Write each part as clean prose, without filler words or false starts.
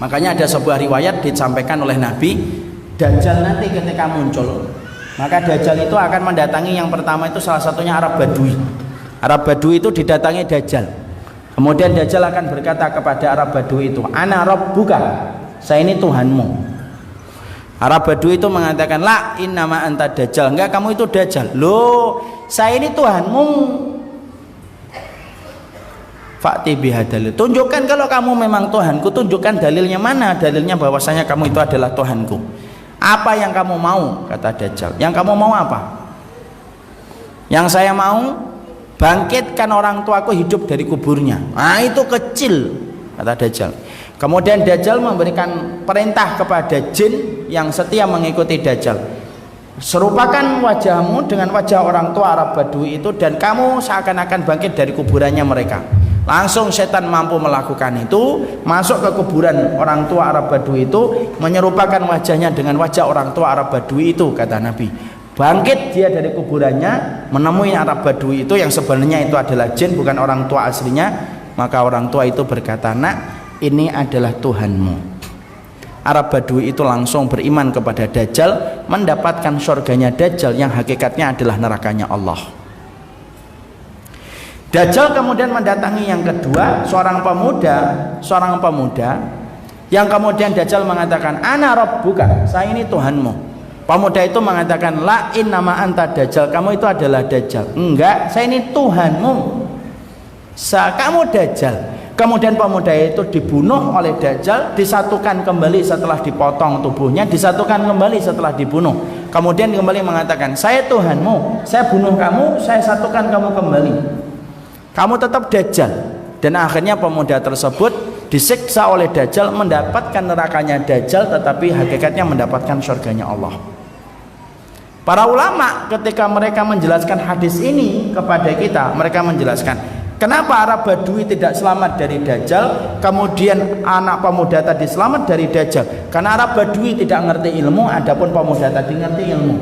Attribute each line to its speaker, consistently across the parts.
Speaker 1: Makanya ada sebuah riwayat disampaikan oleh Nabi, Dajjal nanti ketika muncul, maka Dajjal itu akan mendatangi, yang pertama itu salah satunya Arab Badui. Arab Badui itu didatangi Dajjal. Kemudian Dajjal akan berkata kepada Arab Badui itu, Ana Rabbuka, saya ini Tuhanmu. Arab Badui itu mengatakan, La innama anta Dajjal, enggak, kamu itu Dajjal. Loh, saya ini Tuhanmu. Fa'ti bihadalil, tunjukkan kalau kamu memang Tuhanku, tunjukkan dalilnya. Mana dalilnya bahwasanya kamu itu adalah Tuhanku? Apa yang kamu mau? Kata Dajjal. Yang kamu mau apa? Yang saya mau bangkitkan orang tuaku hidup dari kuburnya. Nah, itu kecil, kata Dajjal. Kemudian Dajjal memberikan perintah kepada jin yang setia mengikuti Dajjal, serupakan wajahmu dengan wajah orang tua Arab Badui itu, dan kamu seakan-akan bangkit dari kuburannya mereka. Langsung setan mampu melakukan itu, masuk ke kuburan orang tua Arab Badui itu, menyerupakan wajahnya dengan wajah orang tua Arab Badui itu, kata Nabi. Bangkit dia dari kuburannya, menemui Arab Badui itu yang sebenarnya itu adalah jin, bukan orang tua aslinya. Maka orang tua itu berkata, Nak, ini adalah Tuhanmu. Arab Badui itu langsung beriman kepada Dajjal, mendapatkan surganya Dajjal yang hakikatnya adalah nerakanya Allah. Dajjal kemudian mendatangi yang kedua, seorang pemuda yang kemudian Dajjal mengatakan, Ana Rabbuka, saya ini Tuhanmu. Pemuda itu mengatakan, La innama anta Dajjal, kamu itu adalah Dajjal. Enggak, saya ini Tuhanmu. Kamu Dajjal. Kemudian pemuda itu dibunuh oleh Dajjal, disatukan kembali setelah dipotong tubuhnya, disatukan kembali setelah dibunuh. Kemudian kembali mengatakan, saya Tuhanmu, saya bunuh kamu, saya satukan kamu kembali. Kamu tetap Dajjal. Dan akhirnya pemuda tersebut disiksa oleh Dajjal, mendapatkan nerakanya Dajjal, tetapi hakikatnya mendapatkan surganya Allah. Para ulama ketika mereka menjelaskan hadis ini kepada kita, mereka menjelaskan kenapa Arab Badui tidak selamat dari Dajjal, kemudian anak pemuda tadi selamat dari Dajjal. Karena Arab Badui tidak ngerti ilmu, adapun pemuda tadi ngerti ilmu.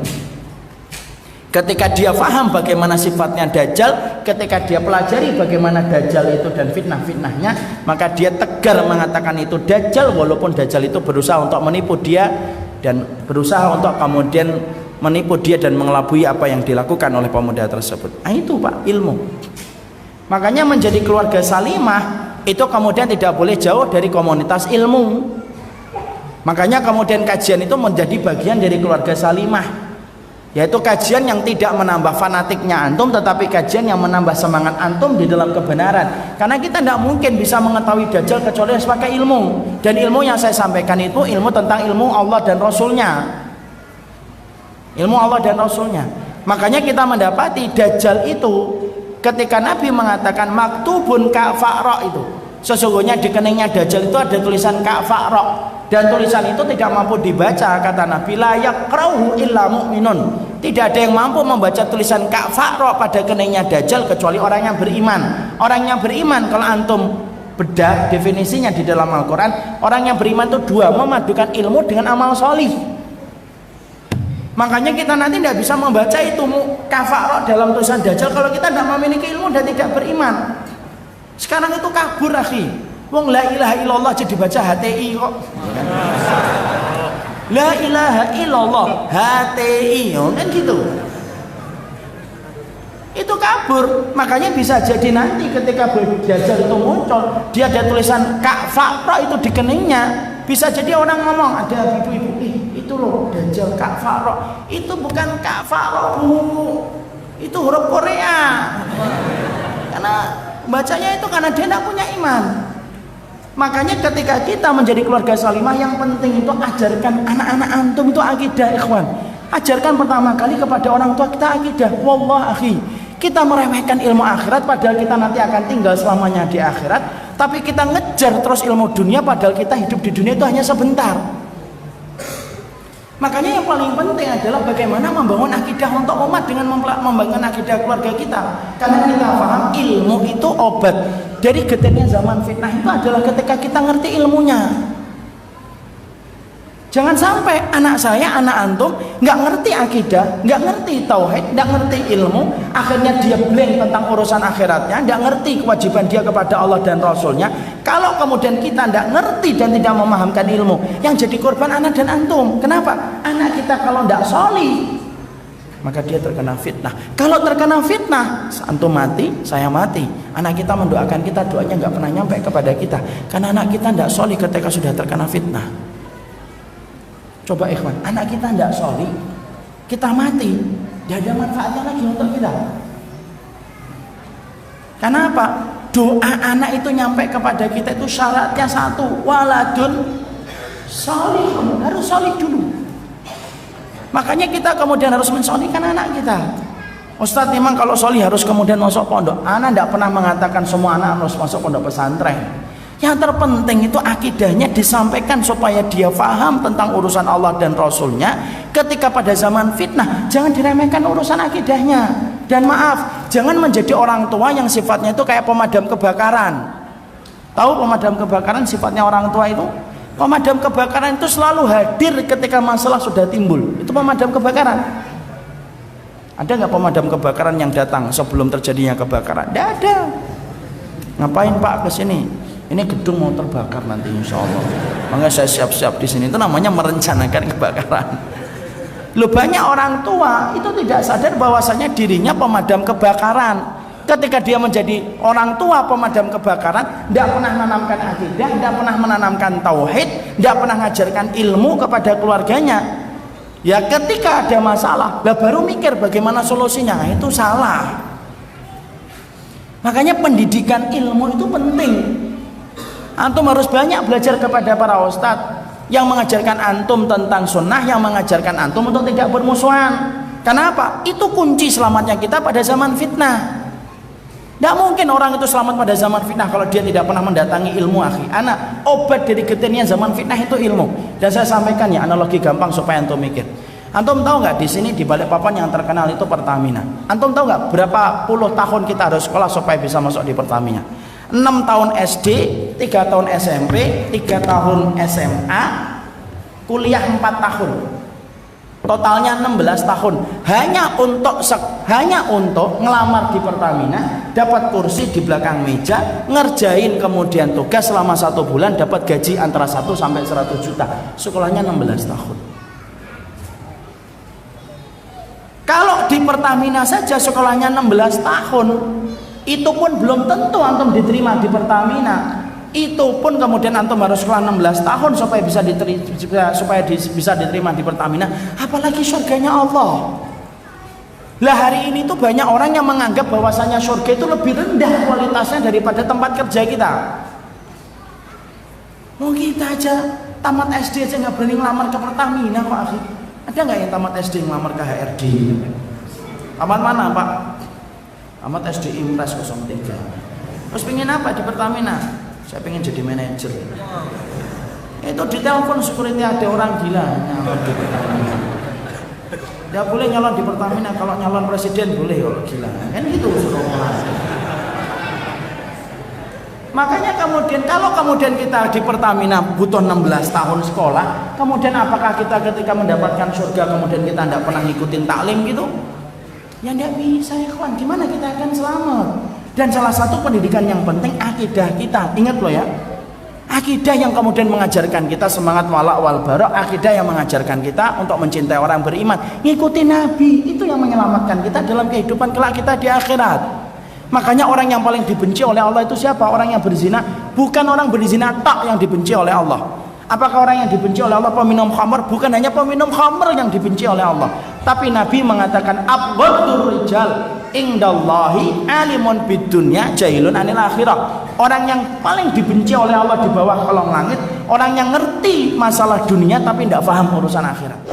Speaker 1: Ketika dia faham bagaimana sifatnya Dajjal, ketika dia pelajari bagaimana Dajjal itu dan fitnah-fitnahnya, maka dia tegar mengatakan itu Dajjal, walaupun Dajjal itu berusaha untuk menipu dia dan berusaha untuk kemudian menipu dia dan mengelabui apa yang dilakukan oleh pemuda tersebut. Nah, itu Pak, ilmu. Makanya menjadi keluarga salimah itu kemudian tidak boleh jauh dari komunitas ilmu. Makanya kemudian kajian itu menjadi bagian dari keluarga salimah, yaitu kajian yang tidak menambah fanatiknya antum, tetapi kajian yang menambah semangat antum di dalam kebenaran. Karena kita tidak mungkin bisa mengetahui Dajjal kecuali pakai ilmu, dan ilmu yang saya sampaikan itu ilmu tentang ilmu Allah dan Rasulnya, ilmu Allah dan Rasulnya. Makanya kita mendapati Dajjal itu ketika Nabi mengatakan maktubun ka'fa'ra, itu sesungguhnya di keningnya Dajjal itu ada tulisan ka'fa'ra, dan tulisan itu tidak mampu dibaca, kata Nabi, la yaqra'uhu illa mu'minun. Tidak ada yang mampu membaca tulisan ka'fa'ra pada keningnya Dajjal kecuali orang yang beriman. Orang yang beriman, kalau antum bedah definisinya di dalam Al-Quran, orang yang beriman itu dua, memadukan ilmu dengan amal solih. Makanya kita nanti tidak bisa membaca itu ka'fa'ra dalam tulisan Dajjal kalau kita tidak memiliki ilmu dan tidak beriman. Sekarang itu kabur, akhi. Wong la ilaha illallah jadi baca HTI kok. La ilaha illallah HTI, kan gitu. Itu kabur. Makanya bisa jadi nanti ketika Dajjal itu muncul, dia ada tulisan ka'fa'ra itu di keningnya. Bisa jadi orang ngomong, ada ibu-ibu, itu loh Dajjal ka'fa'ra. Itu bukan ka'fa'ra, Bu. Itu huruf Korea. Karena bacanya itu karena dia tidak punya iman. Makanya ketika kita menjadi keluarga salimah, yang penting itu ajarkan anak-anak antum itu akidah, ikhwan. Ajarkan pertama kali kepada orang tua kita akidah. Wallah akhi, kita meremehkan ilmu akhirat padahal kita nanti akan tinggal selamanya di akhirat, tapi kita ngejar terus ilmu dunia padahal kita hidup di dunia itu hanya sebentar. Makanya yang paling penting adalah bagaimana membangun akidah untuk umat dengan membangun akidah keluarga kita. Karena kita paham ilmu itu obat dari getirnya zaman fitnah itu adalah ketika kita ngerti ilmunya. Jangan sampai anak saya, anak antum nggak ngerti akidah, nggak ngerti tauhid, nggak ngerti ilmu, akhirnya dia blank tentang urusan akhiratnya, nggak ngerti kewajiban dia kepada Allah dan Rasulnya. Kalau kemudian kita nggak ngerti dan tidak memahamkan ilmu, yang jadi korban anak dan antum. Kenapa? Anak kita kalau nggak solih, maka dia terkena fitnah. Kalau terkena fitnah, antum mati, saya mati. Anak kita mendoakan kita, doanya nggak pernah nyampe kepada kita, karena anak kita nggak solih ketika sudah terkena fitnah. Coba ikhwan, anak kita tidak solih, kita mati, tidak ada manfaatnya lagi untuk kita. Karena apa? Doa anak itu nyampe kepada kita itu syaratnya satu, waladun solih, harus solih dulu. Makanya kita kemudian harus mensolihkan anak kita. Ustadz, memang kalau solih harus kemudian masuk pondok. Anak tidak pernah mengatakan semua anak harus masuk pondok pesantren. Yang terpenting itu akidahnya disampaikan supaya dia faham tentang urusan Allah dan Rasulnya. Ketika pada zaman fitnah, jangan diremehkan urusan akidahnya. Dan maaf, jangan menjadi orang tua yang sifatnya itu kayak pemadam kebakaran. Tahu pemadam kebakaran sifatnya orang tua itu? Pemadam kebakaran itu selalu hadir ketika masalah sudah timbul. Itu pemadam kebakaran. Ada nggak pemadam kebakaran yang datang sebelum terjadinya kebakaran? Tidak ada. Ngapain Pak kesini? Ini gedung mau terbakar nanti insya Allah. Makanya saya siap-siap di sini. Itu namanya merencanakan kebakaran. Loh, banyak orang tua itu tidak sadar bahwasanya dirinya pemadam kebakaran. Ketika dia menjadi orang tua pemadam kebakaran, tidak pernah menanamkan akidah, tidak pernah menanamkan tauhid, tidak pernah mengajarkan ilmu kepada keluarganya. Ya ketika ada masalah, lah baru mikir bagaimana solusinya. Nah, itu salah. Makanya pendidikan ilmu itu penting. Antum harus banyak belajar kepada para ustadz yang mengajarkan antum tentang sunnah, yang mengajarkan antum untuk tidak bermusuhan. Kenapa? Itu kunci selamatnya kita pada zaman fitnah. Tidak mungkin orang itu selamat pada zaman fitnah kalau dia tidak pernah mendatangi ilmu, akhi. Anak, obat dari getirian zaman fitnah itu ilmu. Dan saya sampaikan ya analogi gampang supaya antum mikir. Antum tahu nggak di sini di Balikpapan yang terkenal itu Pertamina. Antum tahu nggak berapa puluh tahun kita harus sekolah supaya bisa masuk di Pertamina? 6 tahun SD, 3 tahun SMP, 3 tahun SMA, kuliah 4 tahun. Totalnya 16 tahun. Hanya untuk ngelamar di Pertamina, dapat kursi di belakang meja, ngerjain kemudian tugas selama 1 bulan, dapat gaji antara 1 sampai 100 juta. Sekolahnya 16 tahun. Kalau di Pertamina saja sekolahnya 16 tahun, itu pun belum tentu antum diterima di Pertamina. Itu pun kemudian antum harus sekolah 16 tahun supaya bisa diterima di Pertamina. Apalagi surganya Allah. Lah hari ini tuh banyak orang yang menganggap bahwasanya surga itu lebih rendah kualitasnya daripada tempat kerja kita. Mau kita aja tamat SD aja nggak berani ngelamar ke Pertamina kok, akhi. Ada nggak yang tamat SD ngelamar ke HRD? Tamat mana Pak? Tamat SD Impres 03. Terus pengen apa di Pertamina? Saya pengen jadi manajer. Itu di telepon security ada orang gila nyalon di Pertamina. Tidak boleh nyalon di Pertamina, kalau nyalon presiden boleh kalau gila. Kan gitu suruh. Makanya kemudian kalau kemudian kita di Pertamina butuh 16 tahun sekolah, kemudian apakah kita ketika mendapatkan surga kemudian kita tidak pernah ngikutin taklim gitu? Ya tidak bisa ya kawan, gimana kita akan selamat? Dan salah satu pendidikan yang penting akidah kita. Ingat loh ya, akidah yang kemudian mengajarkan kita semangat wala wal bara, akidah yang mengajarkan kita untuk mencintai orang beriman, ngikuti Nabi, itu yang menyelamatkan kita dalam kehidupan kelak kita di akhirat. Makanya orang yang paling dibenci oleh Allah itu siapa? Orang yang berzina. Bukan orang berzina tak yang dibenci oleh Allah. Apakah orang yang dibenci oleh Allah peminum khamr? Bukan hanya peminum khamr yang dibenci oleh Allah, tapi Nabi mengatakan abghaddur rijal indallahi alimun bidunya jahilun anil akhirah. Orang yang paling dibenci oleh Allah di bawah kolong langit, orang yang ngerti masalah dunia tapi tidak paham urusan akhirat.